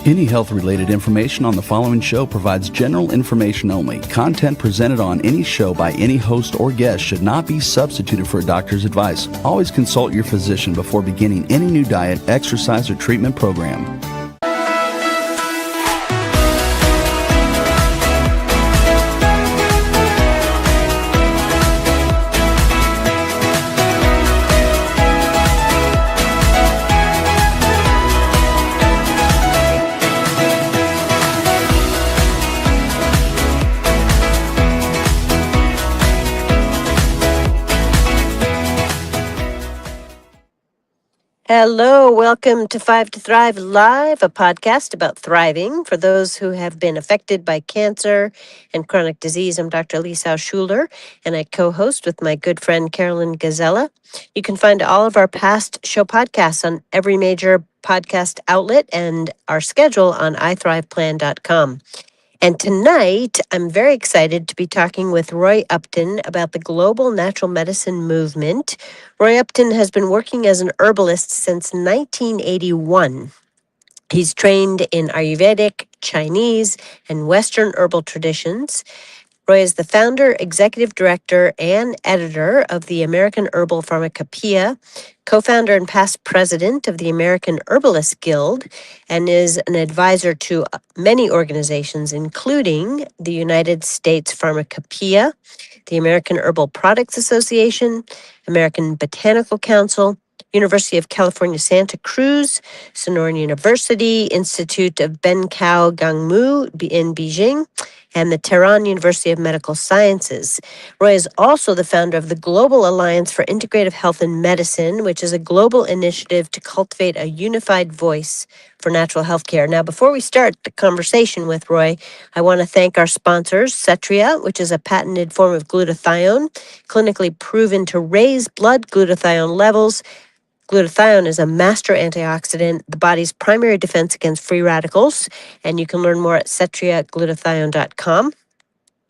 Any health-related information on the following show provides general information only. Content presented on any show by any host or guest should not be substituted for a doctor's advice. Always consult your physician before beginning any new diet, exercise, or treatment program. Hello, welcome to 5 to Thrive Live, a podcast about thriving for those who have been affected by cancer and chronic disease. I'm Dr. Lisa Schuler, and I co-host with my good friend Carolyn Gazella. You can find all of our past show podcasts on every major podcast outlet and our schedule on ithriveplan.com. And tonight, I'm very excited to be talking with Roy Upton about the global natural medicine movement. Roy Upton has been working as an herbalist since 1981. He's trained in Ayurvedic, Chinese, and Western herbal traditions. Roy is the founder, executive director, and editor of the American Herbal Pharmacopoeia, co-founder and past president of the American Herbalist Guild, and is an advisor to many organizations, including the United States Pharmacopoeia, the American Herbal Products Association, American Botanical Council, University of California, Santa Cruz, Sonoran University, Institute of Benkao Gangmu in Beijing, and the Tehran University of Medical Sciences. Roy is also the founder of the Global Alliance for Integrative Health and Medicine, which is a global initiative to cultivate a unified voice for natural health care. Now, before we start the conversation with Roy, I want to thank our sponsors, Cetria, which is a patented form of glutathione, clinically proven to raise blood glutathione levels. Glutathione is a master antioxidant, the body's primary defense against free radicals, and you can learn more at cetriaglutathione.com.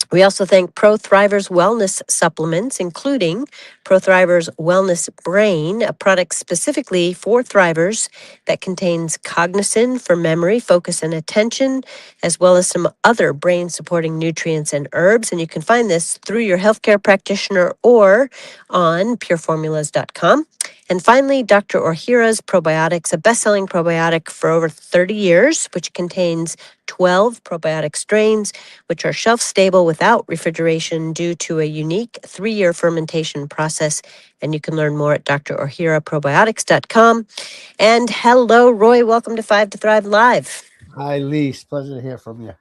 We also thank ProThrivers Wellness Supplements, including ProThrivers Wellness Brain, a product specifically for thrivers that contains cognizin for memory, focus, and attention, as well as some other brain-supporting nutrients and herbs. And you can find this through your healthcare practitioner or on pureformulas.com. And finally, Dr. Ohhira's Probiotics, a best-selling probiotic for over 30 years, which contains 12 probiotic strains, which are shelf-stable without refrigeration due to a unique 3-year fermentation process. And you can learn more at drohiraprobiotics.com. And hello, Roy. Welcome to 5 to Thrive Live. Hi, Lise. Pleasure to hear from you.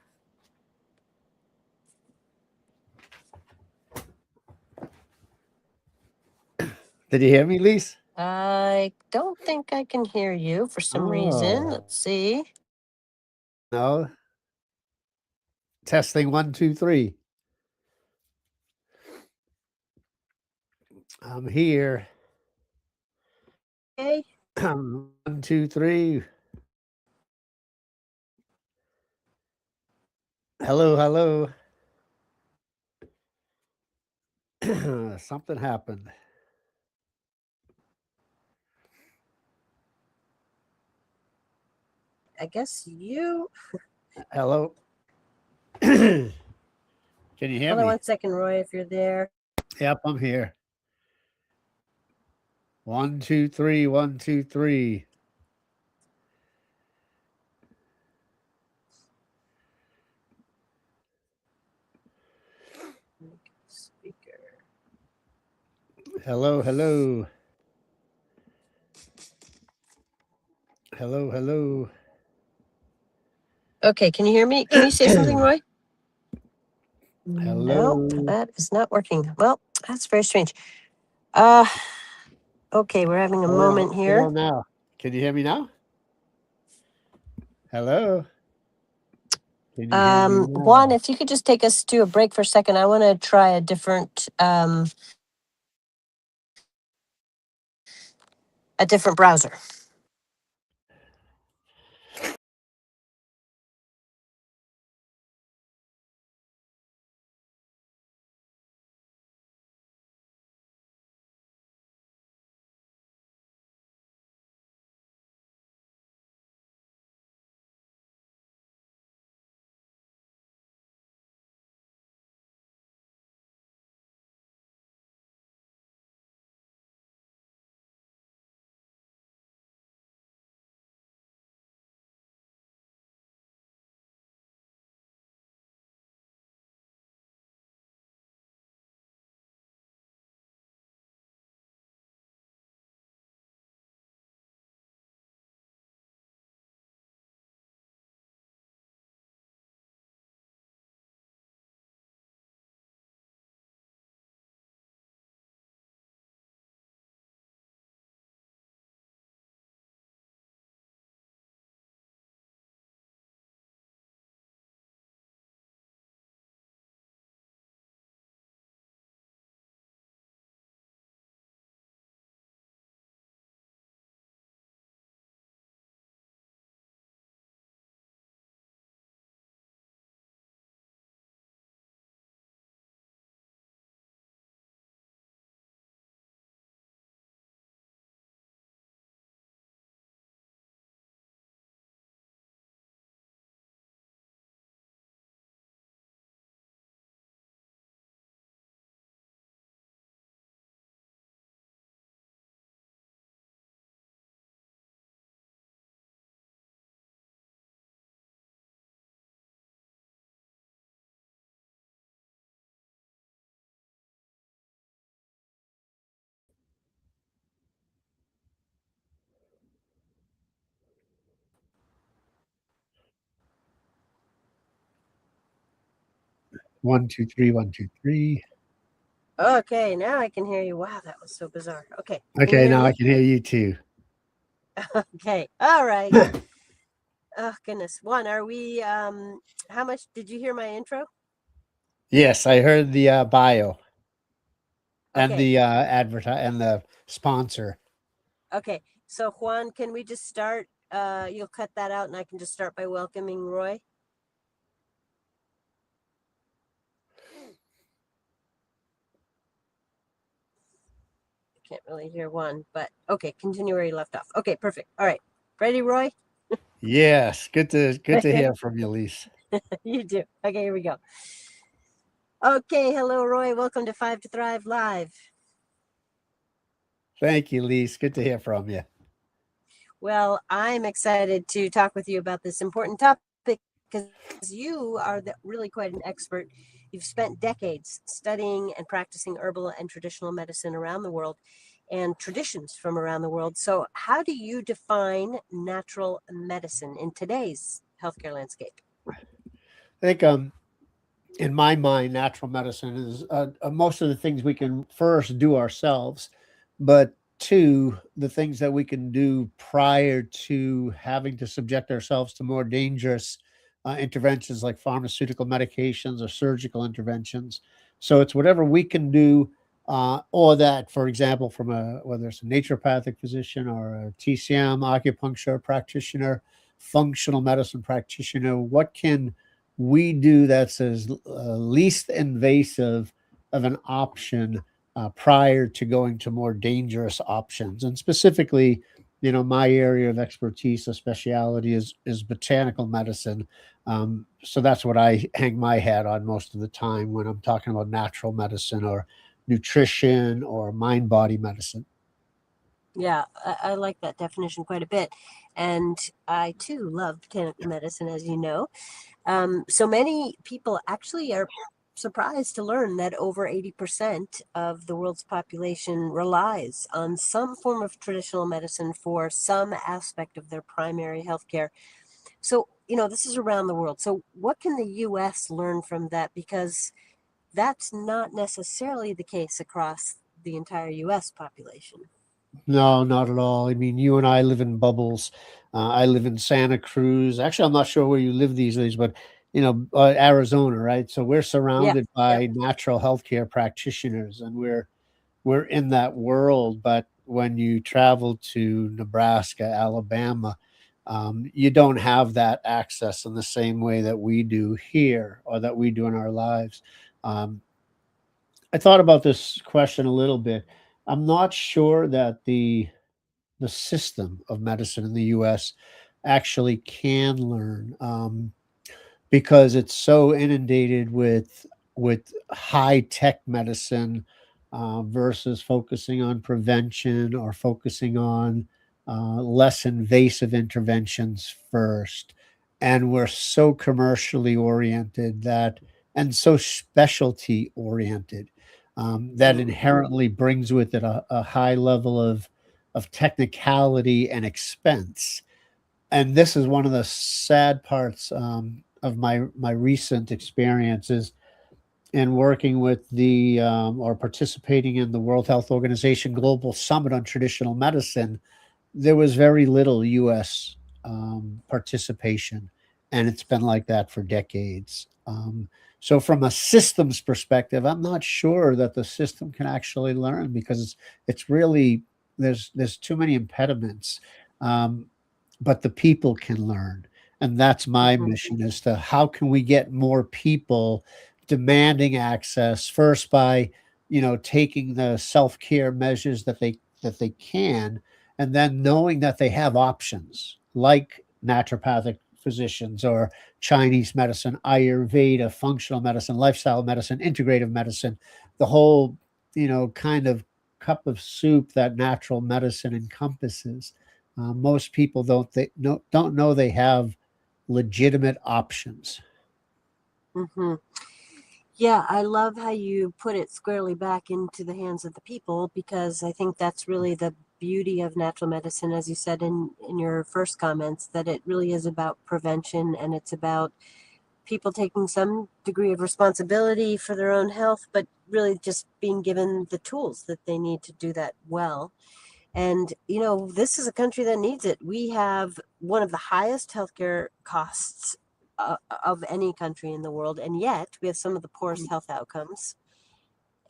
Did you hear me, Lise? I don't think I can hear you for some reason. Let's see. No. Testing 1, 2, 3. I'm here. Okay. 1, 2, 3. Hello. Something happened. I guess you. Hello. Can you hear Hold me? on 1 second, Roy, if you're there. Yep, I'm here. 1, 2, 3. 1, 2, 3. Speaker. Hello. Hello. Okay, can you hear me? Can you say something, Roy? Hello. Nope, that is not working. Well, that's very strange. Okay, we're having a moment here. Hold on now. Can you hear me now? Hello. Can you hear me now? Juan, if you could just take us to a break for a second, I want to try a different browser. 1, 2, 3, 1, 2, 3. Okay, now I can hear you. Wow, that was so bizarre. Okay, can you Okay, hear now I me? can hear you too. Okay, all right. Oh goodness, are we? How much did you hear my intro? Yes, I heard the bio and Okay, the advertise and the sponsor. okay. So Juan, can we just start? You'll cut that out, and I can just start by welcoming Roy. Can't really hear Juan, but okay, continue where you left off. Okay, perfect. All right, ready, Roy? Yes, good to hear from you, Lise. You do. Okay, here we go. Okay, hello, Roy. Welcome to Five to Thrive Live. Thank you, Lise. Good to hear from you. Well, I'm excited to talk with you about this important topic because you are really quite an expert. You've spent decades studying and practicing herbal and traditional medicine around the world and traditions from around the world. So, how do you define natural medicine in today's healthcare landscape? I think in my mind, natural medicine is most of the things we can first do ourselves, but two, the things that we can do prior to having to subject ourselves to more dangerous interventions like pharmaceutical medications or surgical interventions. So it's whatever we can do, or that, for example, from whether it's a naturopathic physician or a TCM acupuncture practitioner, functional medicine practitioner, what can we do that's as least invasive of an option prior to going to more dangerous options. And specifically, my area of expertise, a specialty is botanical medicine. So that's what I hang my hat on most of the time when I'm talking about natural medicine or nutrition or mind body medicine. Yeah, I like that definition quite a bit. And I too love botanical medicine, as you know. So many people actually are surprised to learn that over 80% of the world's population relies on some form of traditional medicine for some aspect of their primary healthcare. So, this is around the world. So, what can the US learn from that? Because that's not necessarily the case across the entire US population. No, not at all. I mean, you and I live in bubbles. I live in Santa Cruz. Actually, I'm not sure where you live these days, but Arizona, right? So we're Yeah. surrounded Yep. by natural healthcare practitioners, and we're in that world. But when you travel to Nebraska, Alabama, you don't have that access in the same way that we do here or that we do in our lives. Um, I thought about this question a little bit. I'm not sure that the system of medicine in the US actually can learn. Because it's so inundated with high tech medicine versus focusing on prevention or focusing on less invasive interventions first. And we're so commercially oriented and so specialty oriented that Mhm. inherently brings with it a high level of technicality and expense. And this is one of the sad parts of my recent experiences in working with the or participating in the World Health Organization Global Summit on Traditional Medicine. There was very little U.S. Participation, and it's been like that for decades. So, from a systems perspective, I'm not sure that the system can actually learn because it's really there's too many impediments. Um, but the people can learn, and that's my Mhm. mission: is to how can we get more people demanding access first by taking the self-care measures that they can, and then knowing that they have options like naturopathic physicians or Chinese medicine, Ayurveda, functional medicine, lifestyle medicine, integrative medicine, the whole kind of cup of soup that natural medicine encompasses. Most people don't know they have legitimate options. Mhm. Yeah, I love how you put it squarely back into the hands of the people because I think that's really the beauty of natural medicine, as you said in your first comments, that it really is about prevention and it's about people taking some degree of responsibility for their own health, but really just being given the tools that they need to do that well. And, this is a country that needs it. We have one of the highest healthcare costs of any country in the world, and yet we have some of the poorest health outcomes.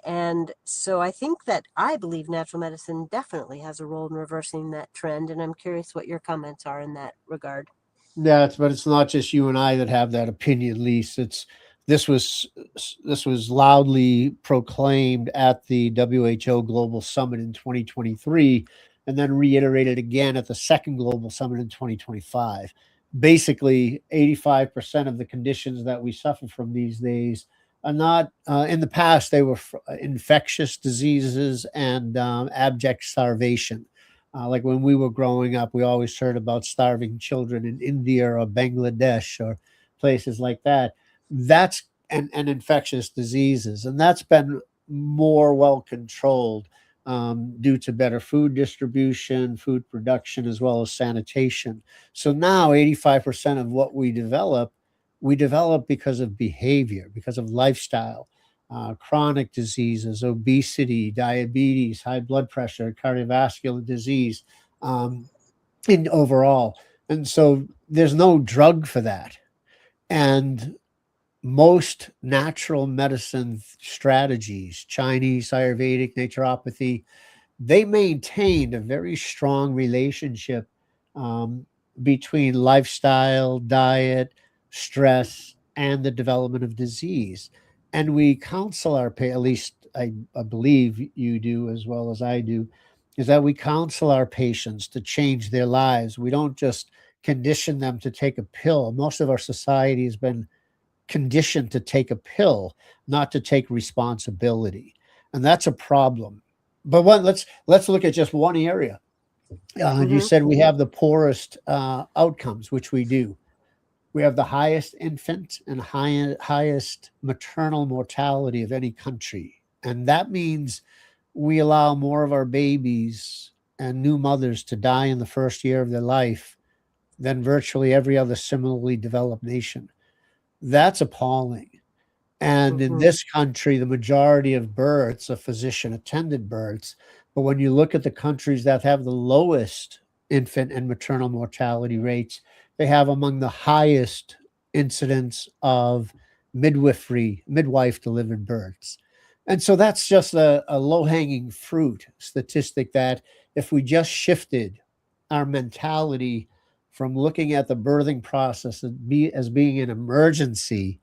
And so I believe natural medicine definitely has a role in reversing that trend. And I'm curious what your comments are in that regard. Yeah, but it's not just you and I that have that opinion, Lise. This was this was loudly proclaimed at the WHO Global Summit in 2023, and then reiterated again at the second Global Summit in 2025. Basically, 85% of the conditions that we suffer from these days are not. In the past, they were infectious diseases and abject starvation. Like when we were growing up, we always heard about starving children in India or Bangladesh or places like that. That's and infectious diseases, and that's been more well controlled due to better food distribution, food production, as well as sanitation. So now, 85% of what we develop because of behavior, because of lifestyle. Chronic diseases, obesity, diabetes, high blood pressure, cardiovascular disease, in overall. And so there's no drug for that. And most natural medicine strategies, Chinese, Ayurvedic, naturopathy, they maintained a very strong relationship um, between lifestyle, diet, stress, and the development of disease. And we counsel at least I believe you do as well as I do, is that we counsel our patients to change their lives. We don't just condition them to take a pill. Most of our society has been conditioned to take a pill, not to take responsibility. And that's a problem. But let's look at just one area. You Mm-hmm. said we have the poorest outcomes, which we do. We have the highest infant and highest maternal mortality of any country. And that means we allow more of our babies and new mothers to die in the first year of their life than virtually every other similarly developed nation. That's appalling. And in Mm-hmm. this country, the majority of births are physician attended births. But when you look at the countries that have the lowest infant and maternal mortality rates, they have among the highest incidence of midwife delivered births. And so that's just a low hanging fruit statistic that if we just shifted our mentality from looking at the birthing process as being an emergency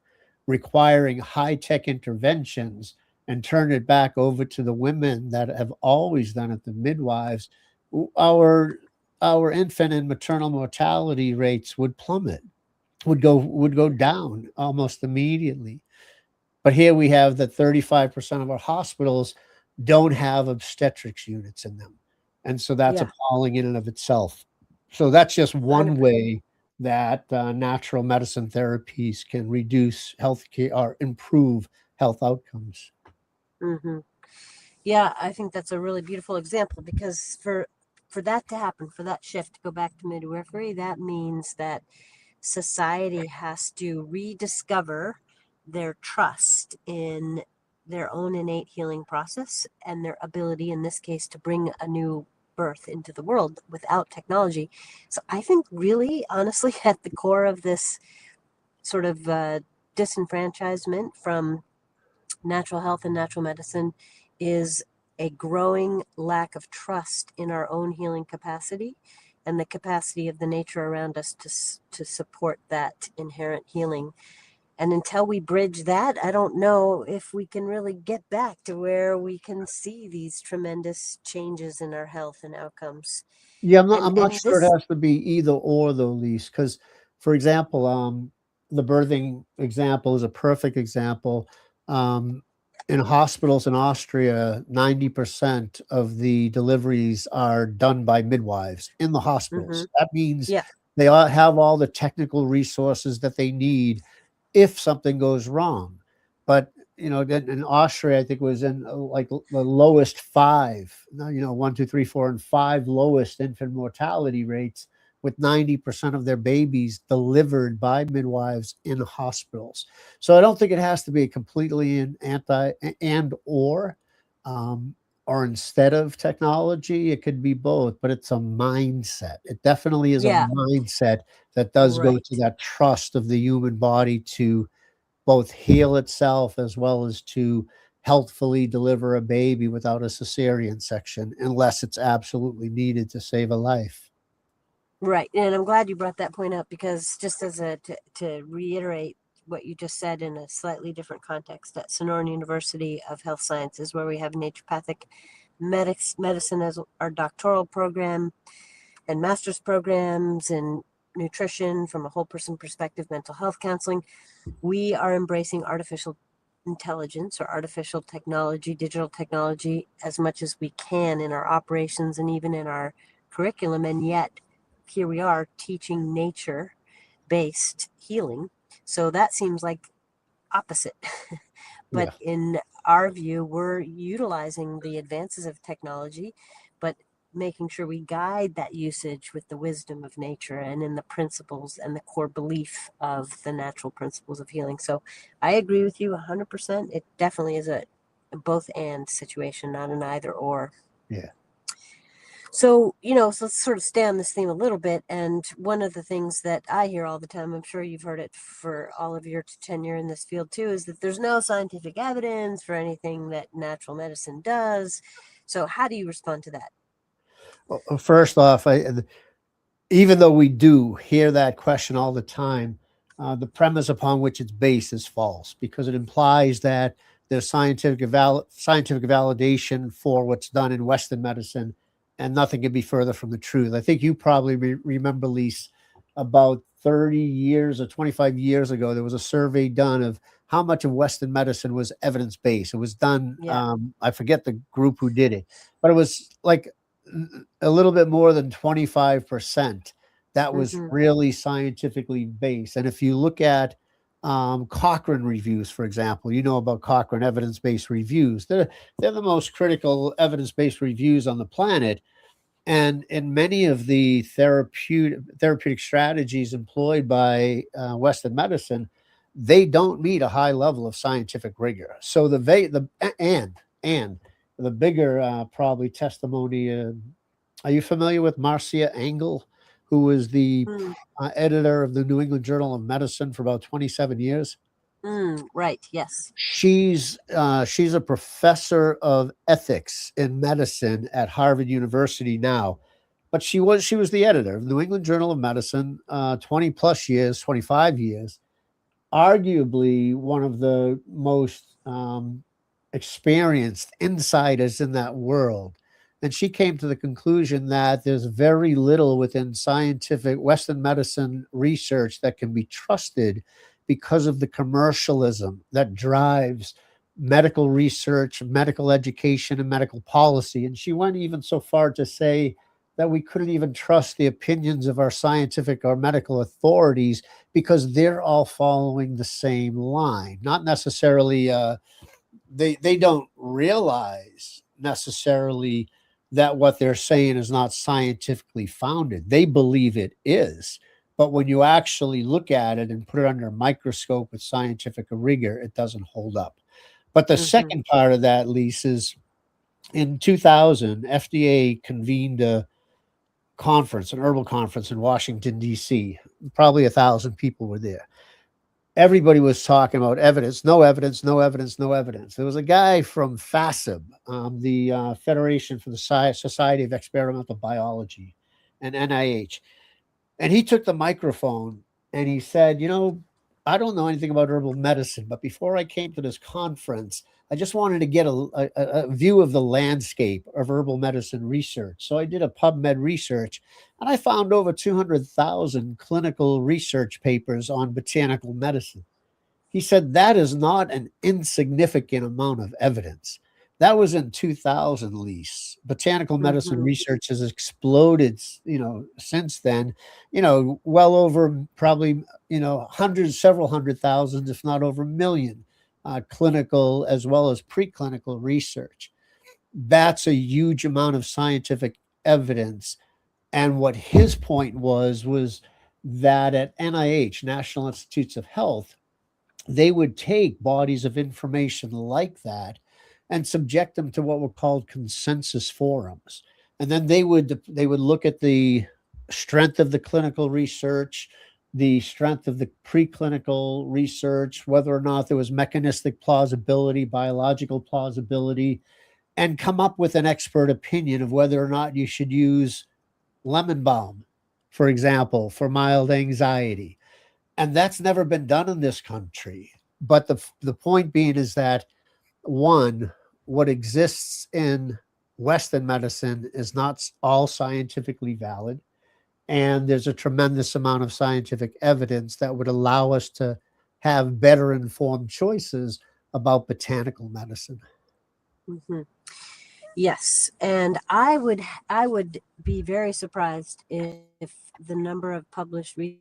requiring high tech interventions and turn it back over to the women that have always done it, the midwives, our our infant and maternal mortality rates would plummet, would go down almost immediately. But here we have that 35% of our hospitals don't have obstetrics units in them. And so that's Yeah. appalling in and of itself. So that's just one 100%. way that natural medicine therapies can reduce healthcare or improve health outcomes. Mm-hmm. Yeah, I think that's a really beautiful example because for that to happen, for that shift to go back to midwifery, that means that society has to rediscover their trust in their own innate healing process and their ability, in this case, to bring a new birth into the world without technology. So I think, really, honestly, at the core of this sort of disenfranchisement from natural health and natural medicine is a growing lack of trust in our own healing capacity and the capacity of the nature around us to support that inherent healing. And until we bridge that, I don't know if we can really get back to where we can see these tremendous changes in our health and outcomes. Yeah, And I'm not and sure it this, has to be either or though, Lise, because for example, the birthing example is a perfect example. Um, in hospitals in Austria, 90% of the deliveries are done by midwives in the mm-hmm, hospitals. That means yeah, they all have all the technical resources that they need if something goes wrong. But in Austria, I think was in like the lowest five, 1, 2, 3, 4, and five lowest infant mortality rates with 90% of their babies delivered by midwives in hospitals. So I don't think it has to be a completely an anti and um, or instead of technology. It could be both, but it's a mindset. It definitely is a Yeah, mindset that does go to right. that trust of the human body to both heal itself as well as to healthfully deliver a baby without a cesarean section, unless it's absolutely needed to save a life. Right. And I'm glad you brought that point up because just as to reiterate what you just said in a slightly different context, at Sonoran University of Health Sciences, where we have naturopathic medicine as our doctoral program and master's programs in nutrition from a whole person perspective, mental health counseling, we are embracing artificial intelligence or artificial technology, digital technology, as much as we can in our operations and even in our curriculum. And yet, here we are teaching nature based healing. So that seems like opposite. But Yeah. in our view, we're utilizing the advances of technology, but making sure we guide that usage with the wisdom of nature and in the principles and the core belief of the natural principles of healing. So I agree with you 100%. It definitely is a both and situation, not an either or. Yeah. So, so let's sort of stay on this theme a little bit. And one of the things that I hear all the time, I'm sure you've heard it for all of your tenure in this field too, is that there's no scientific evidence for anything that natural medicine does. So, how do you respond to that? Well, first off, even though we do hear that question all the time, the premise upon which it's based is false because it implies that there's scientific validation for what's done in Western medicine, and nothing can be further from the truth. I think you probably remember, Lise, about 30 years or 25 years ago, there was a survey done of how much of Western medicine was evidence based. It was done, Yeah. I forget the group who did it, but it was like a little bit more than 25% that was Mm-hmm. really scientifically based. And if you look at Cochrane reviews, for example, you know about Cochrane evidence-based reviews. They're the most critical evidence-based reviews on the planet. And in many of the therapeutic strategies employed by Western medicine, they don't meet a high level of scientific rigor. So and the bigger probably testimony. Are you familiar with Marcia Engel, who was the editor of the New England Journal of Medicine for about 27 years? Right. Yes. She's a professor of ethics in medicine at Harvard University now, but she was the editor of the New England Journal of Medicine 20 plus years, 25 years, arguably one of the most experienced insiders in that world. And she came to the conclusion that there's very little within scientific Western medicine research that can be trusted because of the commercialism that drives medical research, medical education, and medical policy. And she went even so far to say that we couldn't even trust the opinions of our scientific or medical authorities because they're all following the same line, not necessarily they don't realize necessarily that what they're saying is not scientifically founded. They believe it is. But when you actually look at it and put it under a microscope with scientific rigor, it doesn't hold up. But the Mm-hmm. second part of that, Lisa, is in 2000, FDA convened a conference, an herbal conference in Washington, D.C. Probably 1,000 people were there. Everybody was talking about evidence, no evidence, no evidence, no evidence. There was a guy from FASIB, the Federation for the Society of Experimental Biology, and NIH. And he took the microphone and he said, I don't know anything about herbal medicine, but before I came to this conference, I just wanted to get a view of the landscape of herbal medicine research. So I did a PubMed research and I found over 200,000 clinical research papers on botanical medicine. He said that is not an insignificant amount of evidence. That was in 2000, Lise. Botanical medicine Mm-hmm. research has exploded, since then, well over probably, hundreds, several hundred thousand, if not over a million, clinical as well as preclinical research. That's a huge amount of scientific evidence. And what his point was that at NIH, National Institutes of Health, they would take bodies of information like that and subject them to what were called consensus forums. And then they would look at the strength of the clinical research, the strength of the preclinical research, whether or not there was mechanistic plausibility, biological plausibility, and come up with an expert opinion of whether or not you should use lemon balm, for example, for mild anxiety. And that's never been done in this country. But the point being is that, one, what exists in Western medicine is not all scientifically valid. And there's a tremendous amount of scientific evidence that would allow us to have better informed choices about botanical medicine. Hmm. Yes, and I would be very surprised if the number of published research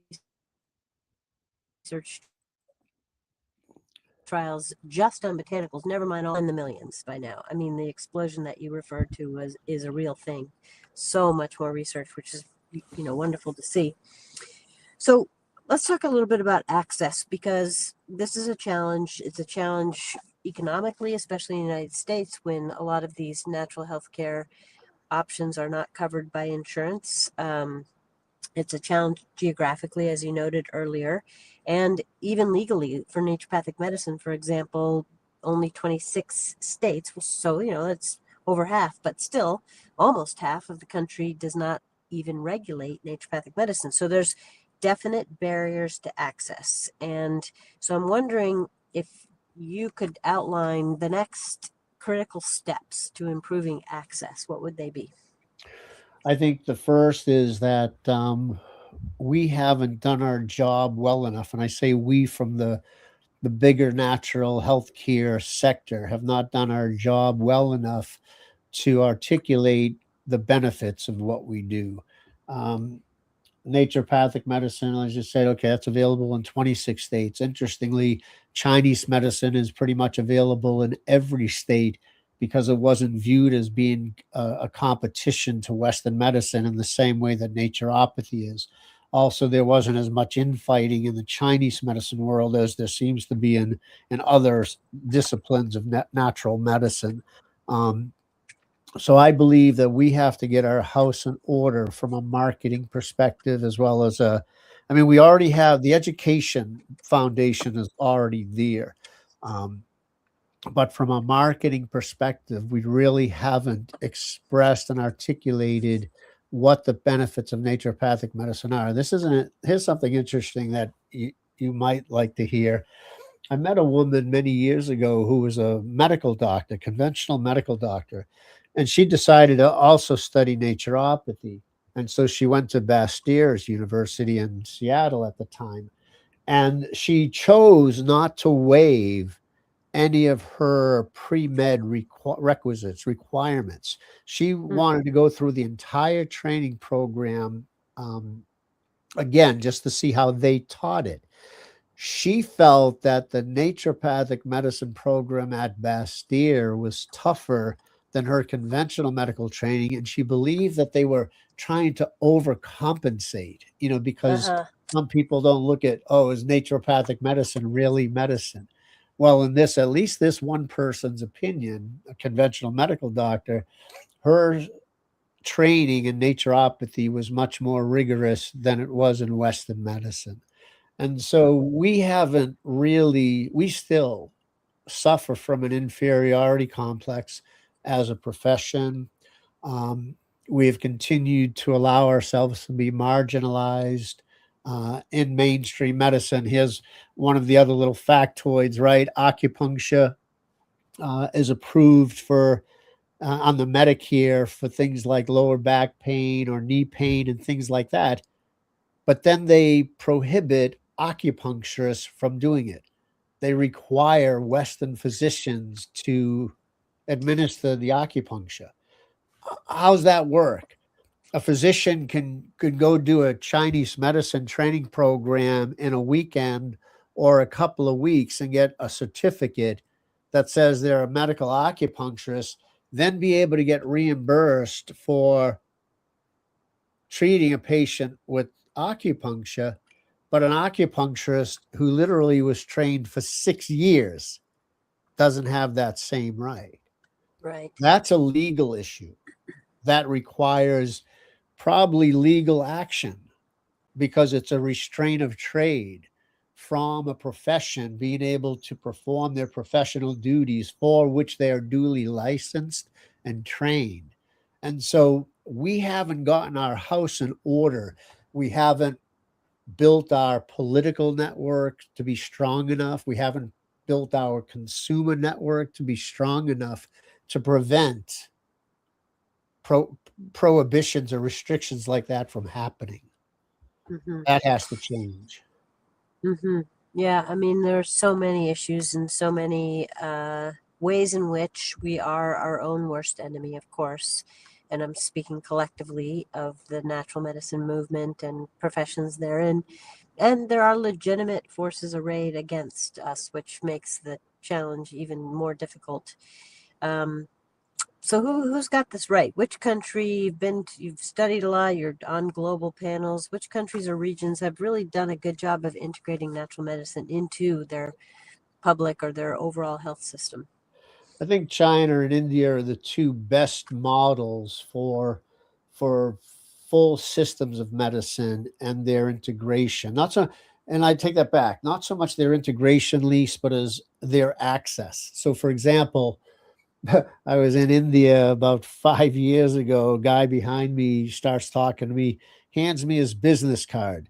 trials just on botanicals, never mind all in the millions by now. I mean, the explosion that you referred to is a real thing. So much more research, which is wonderful to see. So let's talk a little bit about access, because this is a challenge. It's a challenge economically, especially in the United States, when a lot of these natural health care options are not covered by insurance. It's a challenge geographically, as you noted earlier, and even legally for naturopathic medicine. For example, only 26 states, so it's over half, but still almost half of the country does not even regulate naturopathic medicine. So there's definite barriers to access. And so I'm wondering if you could outline the next critical steps to improving access. What would they be? I think the first is that we haven't done our job well enough. And I say we from the bigger natural healthcare sector have not done our job well enough to articulate the benefits of what we do. Um, Naturopathic medicine, I just said, okay, that's available in 26 states. Interestingly, Chinese medicine is pretty much available in every state because it wasn't viewed as being a competition to Western medicine in the same way that naturopathy is. Also, there wasn't as much infighting in the Chinese medicine world as there seems to be in other disciplines of natural medicine. Um, so I believe that we have to get our house in order from a marketing perspective, as well as I mean, we already have the education foundation is already there. Um, but from a marketing perspective, we really haven't expressed and articulated what the benefits of naturopathic medicine are. Here's something interesting that you might like to hear. I met a woman many years ago who was a medical doctor, conventional medical doctor, and she decided to also study naturopathy. And so she went to Bastyrs University in Seattle at the time, and she chose not to waive any of her pre-med requirements. She wanted to go through the entire training program again, just to see how they taught it. She felt that the naturopathic medicine program at Bastyr was tougher than her conventional medical training, and she believed that they were trying to overcompensate, because Uh-huh. some people don't look at, oh, is naturopathic medicine really medicine? Well, in this, at least this one person's opinion, a conventional medical doctor, her training in naturopathy was much more rigorous than it was in Western medicine. And so we still suffer from an inferiority complex as a profession. Um, we have continued to allow ourselves to be marginalized in mainstream medicine. Here's one of the other little factoids, right? Acupuncture is approved for on the Medicare for things like lower back pain or knee pain and things like that. But then they prohibit acupuncturists from doing it. They require Western physicians to administer the acupuncture. How's that work? A physician can go do a Chinese medicine training program in a weekend or a couple of weeks and get a certificate that says they're a medical acupuncturist, then be able to get reimbursed for treating a patient with acupuncture, but an acupuncturist who literally was trained for 6 years doesn't have that same right. Right. That's a legal issue that requires probably legal action because it's a restraint of trade from a profession being able to perform their professional duties for which they are duly licensed and trained. And so we haven't gotten our house in order. We haven't built our political network to be strong enough. We haven't built our consumer network to be strong enough to prevent prohibitions or restrictions like that from happening. Mm-hmm. That has to change. Mm-hmm. Yeah, I mean, there's so many issues and so many ways in which we are our own worst enemy, of course. And I'm speaking collectively of the natural medicine movement and professions therein. And there are legitimate forces arrayed against us, which makes the challenge even more difficult. Um, so who's got this right? Which country you've studied a lot, you're on global panels, which countries or regions have really done a good job of integrating natural medicine into their public or their overall health system? I think China and India are the two best models for full systems of medicine and their integration. Not so, and I take that back. Not so much their integration, least, but as their access. So, for example, I was in India about 5 years ago. A guy behind me starts talking to me, hands me his business card,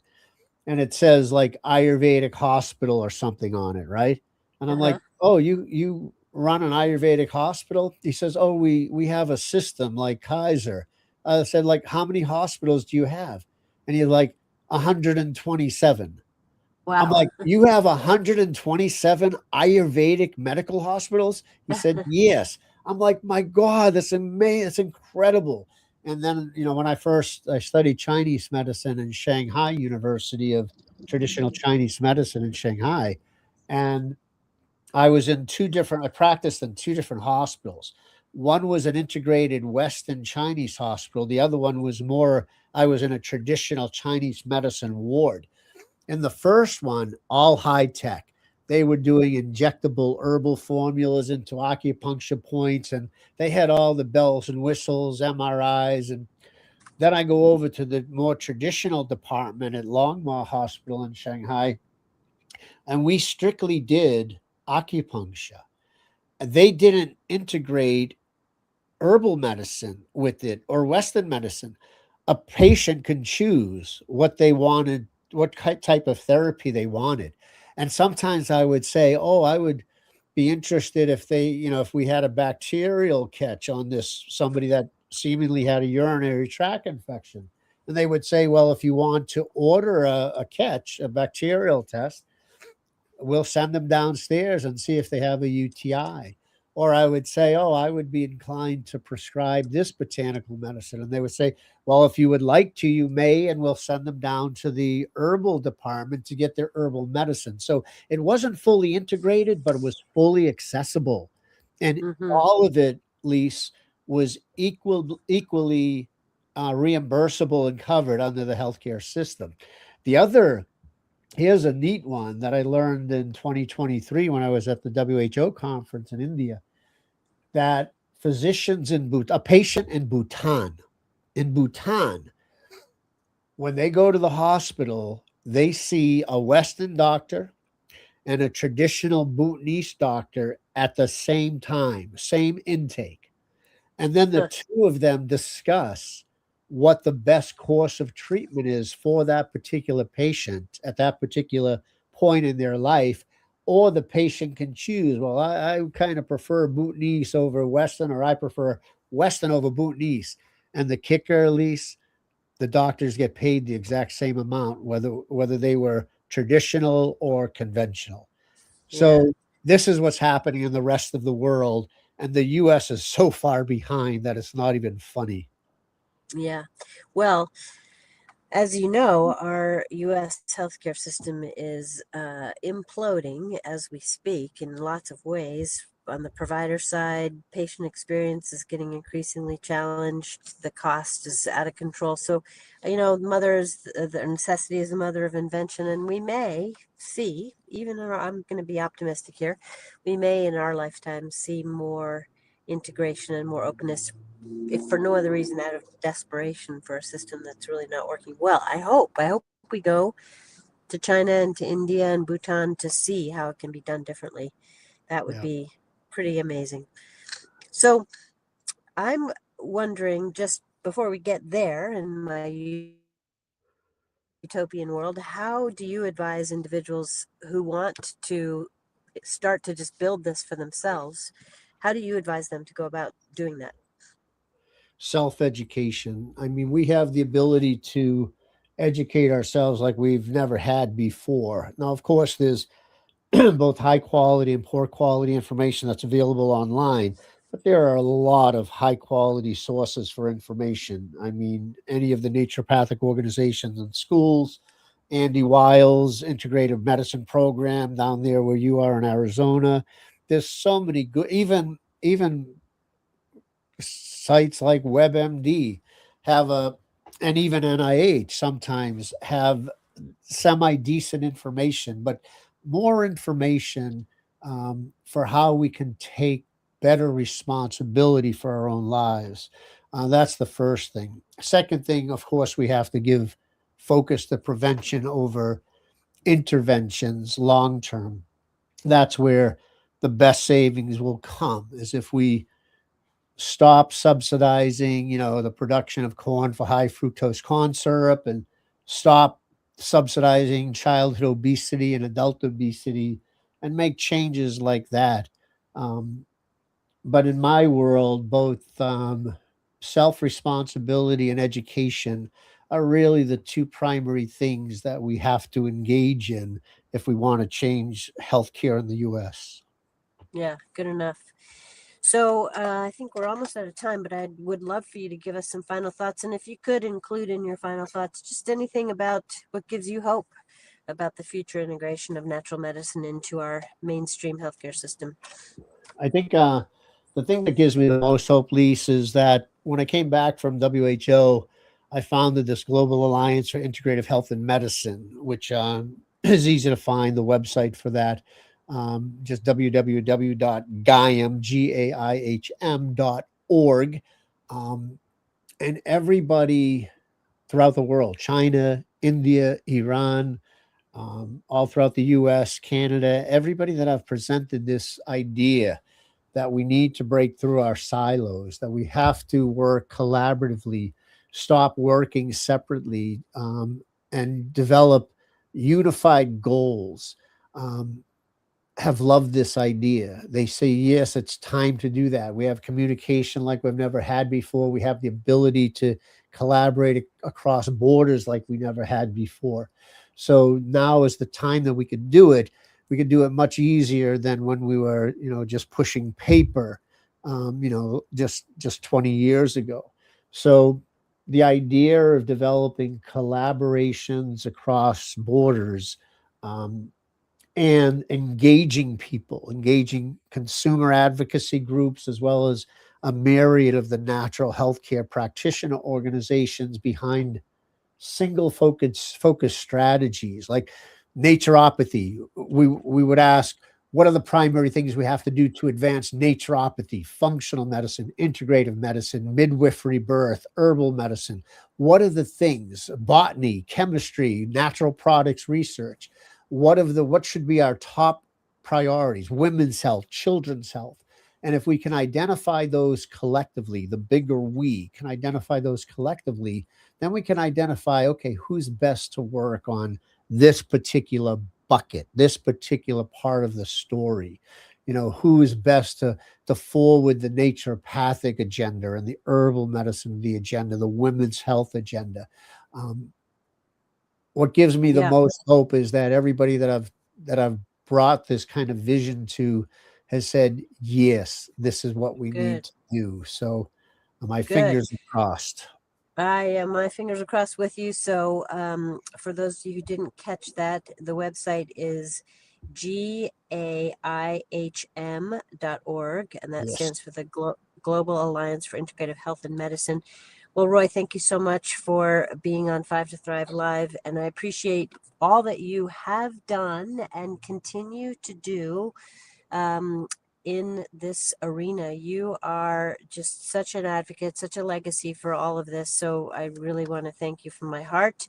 and it says like Ayurvedic hospital or something on it, right? And I'm Uh-huh. like, "Oh, you run an Ayurvedic hospital?" He says, "Oh, we have a system like Kaiser." I said, "Like, how many hospitals do you have?" And he's like, 127. I'm Wow. like, "You have 127 Ayurvedic medical hospitals?" He said, "Yes." I'm like, "My God, that's amazing. That's incredible." And then, when I studied Chinese medicine in Shanghai University of Traditional Chinese Medicine in Shanghai, and I practiced in two different hospitals. One was an integrated Western Chinese hospital. The other one was I was in a traditional Chinese medicine ward. In the first one, all high tech. They were doing injectable herbal formulas into acupuncture points, and they had all the bells and whistles, MRIs. And then I go over to the more traditional department at Longmore Hospital in Shanghai, and we strictly did acupuncture. They didn't integrate herbal medicine with it or Western medicine. A patient can choose what they wanted, what type of therapy they wanted. And sometimes I would say, "Oh, I would be interested if if we had a bacterial catch on this, somebody that seemingly had a urinary tract infection." And they would say, "Well, if you want to order a catch, a bacterial test, we'll send them downstairs and see if they have a UTI." Or I would say, "Oh, I would be inclined to prescribe this botanical medicine." And they would say, "Well, if you would like to, you may, and we'll send them down to the herbal department to get their herbal medicine." So it wasn't fully integrated, but it was fully accessible. And Mm-hmm. all of it, Lise, was equally reimbursable and covered under the healthcare system. The other Here's a neat one that I learned in 2023 when I was at the WHO conference in India, that a patient in Bhutan, when they go to the hospital, they see a Western doctor and a traditional Bhutanese doctor at the same time, same intake. And then the Huh. two of them discuss what the best course of treatment is for that particular patient at that particular point in their life. Or the patient can choose, well, I kind of prefer Bhutanese over Western, or I prefer Western over Bhutanese. And the kicker, Elise, the doctors get paid the exact same amount, whether they were traditional or conventional. Yeah. So this is what's happening in the rest of the world, and the US is so far behind that it's not even funny. Yeah. Well, as you know, our U.S. healthcare system is imploding as we speak in lots of ways on the provider side, patient experience is getting increasingly challenged. The cost is out of control. So, the necessity is the mother of invention, and we may see, I'm going to be optimistic here, we may in our lifetime see more integration and more openness, if for no other reason out of desperation for a system that's really not working well. I hope we go to China and to India and Bhutan to see how it can be done differently. That would Yeah. be pretty amazing. So I'm wondering, just before we get there in my utopian world, how do you advise individuals who want to start to just build this for themselves? How do you advise them to go about doing that? Self-education. I mean, we have the ability to educate ourselves like we've never had before. Now, of course, there's both high quality and poor quality information that's available online, but there are a lot of high quality sources for information. I mean, any of the naturopathic organizations and schools, Andy Wiles integrative medicine program down there where you are in Arizona. There's so many good, even sites like WebMD have and even NIH sometimes have semi decent information, but more information for how we can take better responsibility for our own lives. That's the first thing. Second thing, of course, we have to give focus to prevention over interventions long term. That's where the best savings will come, is if we stop subsidizing, the production of corn for high fructose corn syrup, and stop subsidizing childhood obesity and adult obesity, and make changes like that. Um, but in my world, both self responsibility and education are really the two primary things that we have to engage in if we want to change healthcare in the US. Yeah, good enough. So I think we're almost out of time, but I would love for you to give us some final thoughts. And if you could include in your final thoughts just anything about what gives you hope about the future integration of natural medicine into our mainstream healthcare system. I think the thing that gives me the most hope, Lise, is that when I came back from WHO, I founded this Global Alliance for Integrative Health and Medicine, which is easy to find the website for that. Just www.gaihm.org. And everybody throughout the world, China, India, Iran, all throughout the US, Canada, everybody that I've presented this idea that we need to break through our silos, that we have to work collaboratively, stop working separately, and develop unified goals. Have loved this idea. They say, yes, it's time to do that. We have communication like we've never had before. We have the ability to collaborate across borders like we never had before. So now is the time that we could do it. We could do it much easier than when we were, just pushing paper, just 20 years ago. So the idea of developing collaborations across borders, and engaging people, engaging consumer advocacy groups, as well as a myriad of the natural healthcare practitioner organizations behind single focus strategies like naturopathy. We would ask, what are the primary things we have to do to advance naturopathy, functional medicine, integrative medicine, midwifery birth, herbal medicine? What are the things? Botany, chemistry, natural products research. What should be our top priorities? Women's health, children's health. And if we can identify those collectively, the bigger we can identify those collectively, then we can identify, okay, who's best to work on this particular bucket, this particular part of the story. Who is best to forward the naturopathic agenda and the herbal medicine the agenda, the women's health agenda. What gives me the Yeah, most hope is that everybody that I've brought this kind of vision to has said, yes, this is what we need good, to do. So my good. fingers are crossed. My fingers are crossed with you. So, for those of you who didn't catch that, the website is GAIHM.org, and that Yes. stands for the Global Alliance for Integrative Health and Medicine. Well, Roy, thank you so much for being on 5 to Thrive Live, and I appreciate all that you have done and continue to do in this arena. You are just such an advocate, such a legacy for all of this, so I really want to thank you from my heart.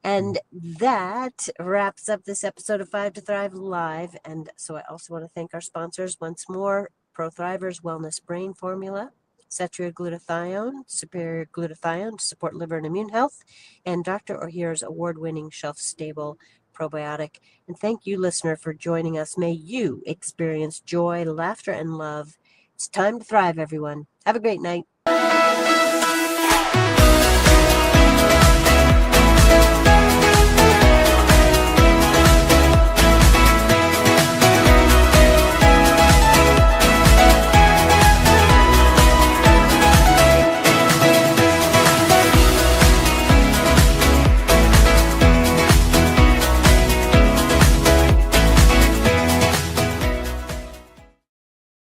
And that wraps up this episode of 5 to Thrive Live. And so I also want to thank our sponsors once more: Pro Thrivers Wellness Brain Formula, Cetra Glutathione, Superior Glutathione to support liver and immune health, and Dr. Ohhira's award-winning shelf-stable probiotic. And thank you, listener, for joining us. May you experience joy, laughter, and love. It's time to thrive, everyone. Have a great night.